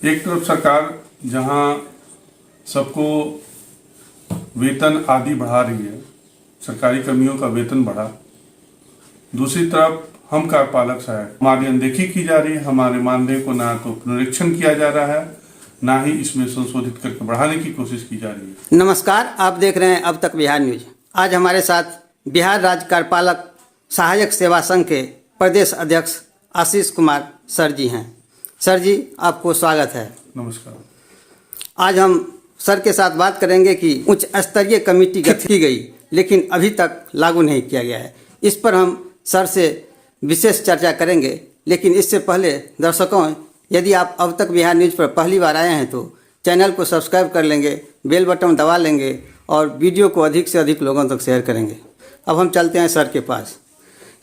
एक तरफ सरकार जहां सबको वेतन आदि बढ़ा रही है, सरकारी कर्मियों का वेतन बढ़ा, दूसरी तरफ हम कार्यपालक सहायक हमारी अनदेखी की जा रही है। हमारे मानदेय को ना तो पुनरीक्षण किया जा रहा है, ना ही इसमें संशोधित करके बढ़ाने की कोशिश की जा रही है। नमस्कार, आप देख रहे हैं अब तक बिहार न्यूज। आज हमारे साथ बिहार राज्य कार्यपालक सहायक सेवा संघ के प्रदेश अध्यक्ष आशीष कुमार सर जी हैं। सर जी, आपको स्वागत है। नमस्कार। आज हम सर के साथ बात करेंगे कि उच्च स्तरीय कमेटी गठित की गई लेकिन अभी तक लागू नहीं किया गया है। इस पर हम सर से विशेष चर्चा करेंगे, लेकिन इससे पहले दर्शकों, यदि आप अब तक बिहार न्यूज पर पहली बार आए हैं तो चैनल को सब्सक्राइब कर लेंगे, बेल बटन दबा लेंगे और वीडियो को अधिक से अधिक लोगों तक शेयर करेंगे। अब हम चलते हैं सर के पास।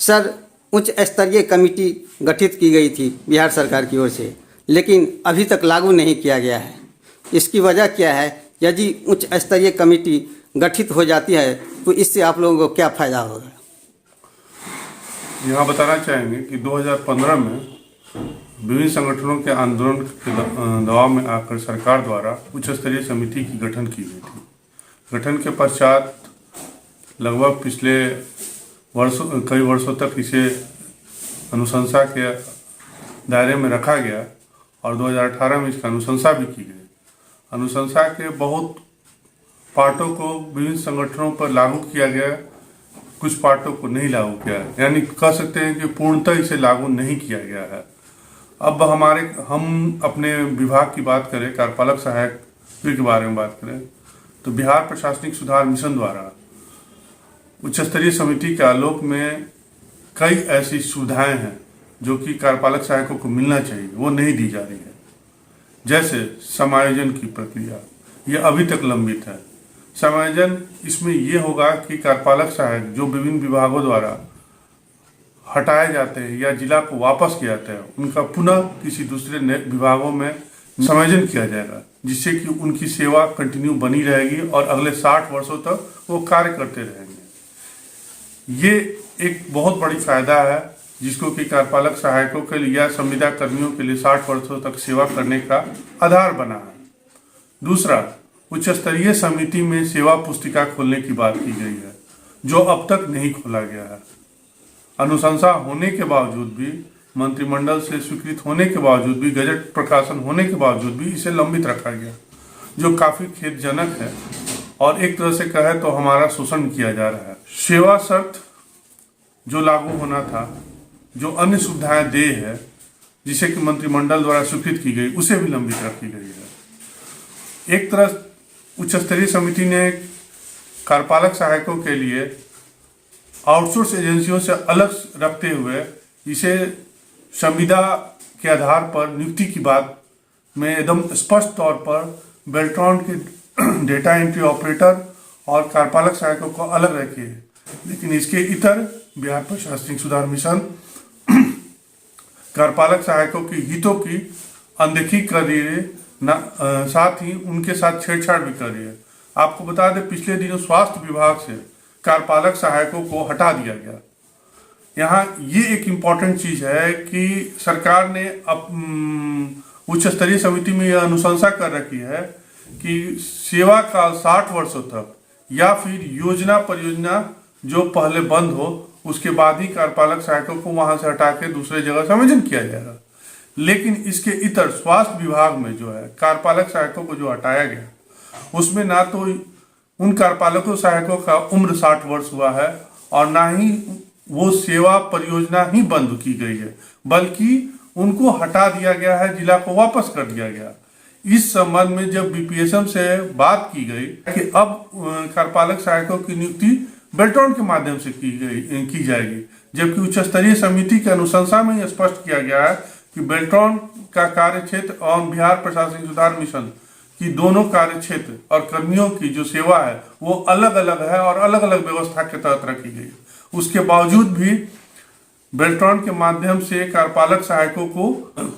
सर, उच्च स्तरीय कमेटी गठित की गई थी बिहार सरकार की ओर से, लेकिन अभी तक लागू नहीं किया गया है। इसकी वजह क्या है? यदि उच्च स्तरीय कमेटी गठित हो जाती है तो इससे आप लोगों को क्या फ़ायदा होगा? यहाँ बताना चाहेंगे कि 2015 में विभिन्न संगठनों के आंदोलन के दबाव में आकर सरकार द्वारा उच्च स्तरीय समिति की गठन की गई थी। गठन के पश्चात लगभग पिछले कई वर्षों तक इसे अनुशंसा के दायरे में रखा गया और 2018 में इसका अनुशंसा भी की गई। अनुशंसा के बहुत पार्टों को विभिन्न संगठनों पर लागू किया गया, कुछ पार्टों को नहीं लागू किया, यानी कह सकते हैं कि पूर्णतः इसे लागू नहीं किया गया है। अब हम अपने विभाग की बात करें, कार्यपालक सहायक के बारे में बात करें तो बिहार प्रशासनिक सुधार मिशन द्वारा उच्च स्तरीय समिति के आलोक में कई ऐसी सुविधाएं हैं जो कि कार्यपालक सहायकों को मिलना चाहिए, वो नहीं दी जा रही है। जैसे समायोजन की प्रक्रिया, ये अभी तक लंबित है। समायोजन इसमें ये होगा कि कार्यपालक सहायक जो विभिन्न विभागों द्वारा हटाए जाते हैं या जिला को वापस किया जाता है, उनका पुनः किसी दूसरे विभागों में समायोजन किया जाएगा, जिससे कि उनकी सेवा कंटिन्यू बनी रहेगी और अगले 60 वर्षों तक वो कार्य करते रहेंगे। ये एक बहुत बड़ी फायदा है जिसको कि कार्यपालक सहायकों के लिए या संविदा कर्मियों के लिए 60 वर्षों तक सेवा करने का आधार बना है। दूसरा, उच्च स्तरीय समिति में सेवा पुस्तिका खोलने की बात की गई है, जो अब तक नहीं खोला गया है। अनुशंसा होने के बावजूद भी, मंत्रिमंडल से स्वीकृत होने के बावजूद भी, गजट प्रकाशन होने के बावजूद भी इसे लंबित रखा गया, जो काफी खेदजनक है और एक तरह से कहे तो हमारा शोषण किया जा रहा है। सेवा शर्त जो लागू होना था, जो अन्य सुविधाएं दे है, जिसे कि मंत्रिमंडल द्वारा स्वीकृत की गई, उसे भी लंबित रखी गई है। एक तरह उच्च स्तरीय समिति ने कार्यपालक सहायकों के लिए आउटसोर्स एजेंसियों से अलग रखते हुए इसे संविदा के आधार पर नियुक्ति की बात में एकदम स्पष्ट तौर पर बेल्ट्रॉन के डेटा एंट्री ऑपरेटर और कार्यपालक सहायकों को अलग रखे है। लेकिन इसके इतर बिहार प्रशासनिक सुधार मिशन कार्यपालक सहायकों की हितों की अनदेखी कर रही है, साथ ही उनके साथ छेड़छाड़ भी कर रही है। आपको बता दें, पिछले दिनों स्वास्थ्य विभाग से कार्यपालक सहायकों को हटा दिया गया। यहाँ ये एक इम्पॉर्टेंट चीज है कि सरकार ने उच्च स्तरीय समिति में यह अनुशंसा कर रखी है कि सेवा काल 60 वर्षों तक या फिर योजना परियोजना जो पहले बंद हो उसके बाद ही कार्यपालक सहायकों को वहां से हटा के दूसरे जगह समायोजन किया जाएगा। लेकिन इसके इतर स्वास्थ्य विभाग में जो है कार्यपालक सहायकों को जो हटाया गया, उसमें ना तो उन कार्यपालकों सहायकों का उम्र 60 वर्ष हुआ है और ना ही वो सेवा परियोजना ही बंद की गई है, बल्कि उनको हटा दिया गया है, जिला को वापस कर दिया गया। इस संबंध में जब बीपीएसएम से बात की गई कि अब कार्यपालक सहायकों की नियुक्ति बेल्ट्रॉन के माध्यम से की जाएगी, जबकि उच्च स्तरीय समिति के अनुशंसा में यह स्पष्ट किया गया है कि बेल्ट्रॉन का कार्य क्षेत्र और बिहार प्रशासनिक सुधार मिशन की दोनों कार्य क्षेत्र और कर्मियों की जो सेवा है वो अलग अलग है और अलग अलग व्यवस्था के तहत रखी गई। उसके बावजूद भी बेल्ट्रॉन के माध्यम से कार्यपालक सहायकों को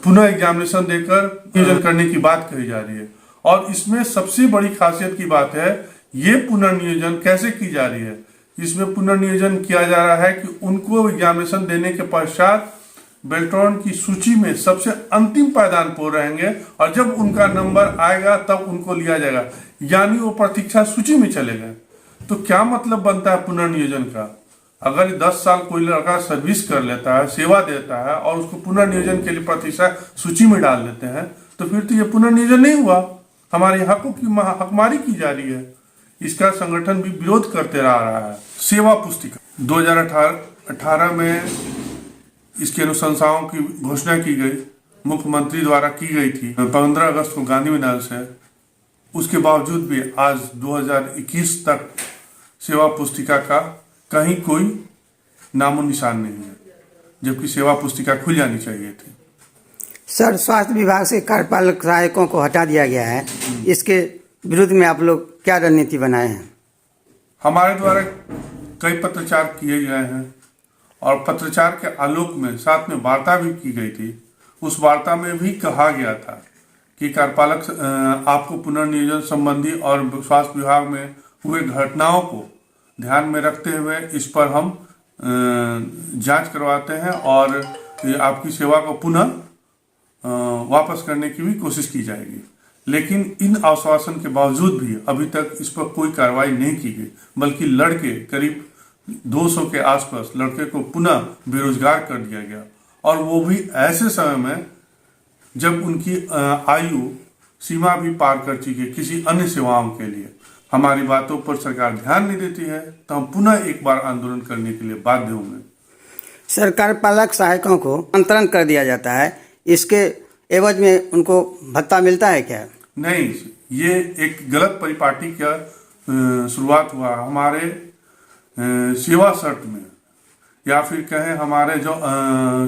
पुनः एग्जामिनेशन देकर नियोजन करने की बात कही जा रही है। और इसमें सबसे बड़ी खासियत की बात है, ये पुनर्नियोजन कैसे की जा रही है। इसमें पुनर्नियोजन किया जा रहा है कि उनको एग्जामिनेशन देने के पश्चात बेल्ट्रॉन की सूची में सबसे अंतिम पायदान पर रहेंगे और जब उनका नंबर आएगा तब उनको लिया जाएगा, यानी वो प्रतीक्षा सूची में चले गए। तो क्या मतलब बनता है पुनर्नियोजन का? अगर 10 साल कोई लड़का सर्विस कर लेता है, सेवा देता है और उसको पुनर्नियोजन के लिए प्रतीक्षा सूची में डाल देते हैं, तो फिर तो ये पुनर्नियोजन नहीं हुआ, हमारे हकों की हकमारी की जा रही है। इसका संगठन भी विरोध करते रहा है। सेवा पुस्तिका 2018 में इसकी अनुशंसाओं की घोषणा की गई, मुख्यमंत्री द्वारा की गई थी 15 अगस्त को गांधी मैदान से। उसके बावजूद भी आज 2021 तक सेवा पुस्तिका का कहीं कोई नामो निशान नहीं है, जबकि सेवा पुस्तिका खुल जानी चाहिए थी। सर, स्वास्थ्य विभाग से कार्यपालक सहायकों को हटा दिया गया है, इसके विरुद्ध में आप लोग क्या रणनीति बनाए हैं? हमारे द्वारा कई पत्रचार किए गए हैं और पत्रचार के आलोक में साथ में वार्ता भी की गई थी। उस वार्ता में भी कहा गया था कि कार्यपालक आपको पुनर्नियोजन संबंधी और स्वास्थ्य विभाग में हुए घटनाओं को ध्यान में रखते हुए इस पर हम जांच करवाते हैं और आपकी सेवा को पुनः वापस करने की भी कोशिश की जाएगी। लेकिन इन आश्वासन के बावजूद भी अभी तक इस पर कोई कार्रवाई नहीं की गई, बल्कि लड़के करीब 200 के आसपास लड़के को पुनः बेरोजगार कर दिया गया, और वो भी ऐसे समय में जब उनकी आयु सीमा भी पार कर चुकी है किसी अन्य सेवाओं के लिए। हमारी बातों पर सरकार ध्यान नहीं देती है तो हम पुनः एक बार आंदोलन करने के लिए बाध्य होंगे। सर, कार्यपालक सहायकों को अंतरण कर दिया जाता है, इसके एवज में उनको भत्ता मिलता है क्या? नहीं, ये एक गलत परिपाटी का शुरुआत हुआ हमारे सेवा शर्त में, या फिर कहें हमारे जो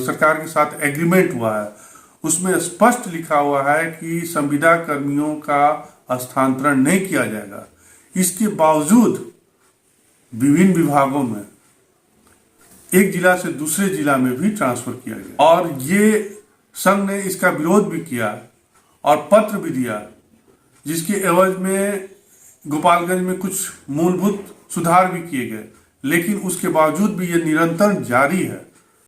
सरकार के साथ एग्रीमेंट हुआ है उसमें स्पष्ट लिखा हुआ है कि संविदा कर्मियों का स्थानांतरण नहीं किया जाएगा। इसके बावजूद विभिन्न विभागों में एक जिला से दूसरे जिला में भी ट्रांसफर किया गया, और ये संघ ने इसका विरोध भी किया और पत्र भी दिया, जिसके एवज में गोपालगंज में कुछ मूलभूत सुधार भी किए गए। लेकिन उसके बावजूद भी ये निरंतर जारी है।